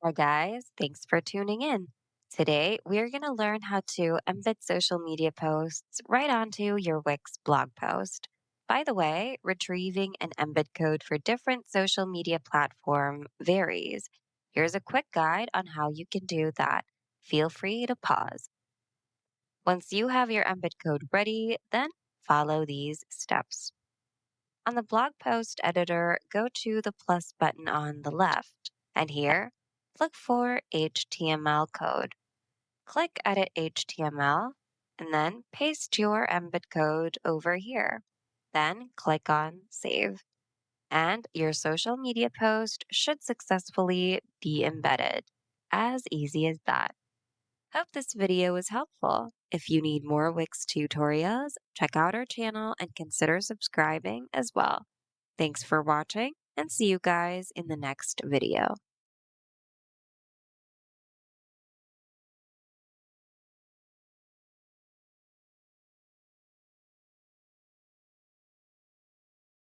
Hi, guys. Thanks for tuning in. Today, we're going to learn how to embed social media posts right onto your Wix blog post. By the way, retrieving an embed code for different social media platform varies. Here's a quick guide on how you can do that. Feel free to pause. Once you have your embed code ready, then follow these steps. On the blog post editor, go to the plus button on the left, and here, look for HTML code. Click Edit HTML, and then paste your embed code over here. Then click on Save, and your social media post should successfully be embedded. As easy as that. Hope this video was helpful. If you need more Wix tutorials, check out our channel and consider subscribing as well. Thanks for watching and see you guys in the next video.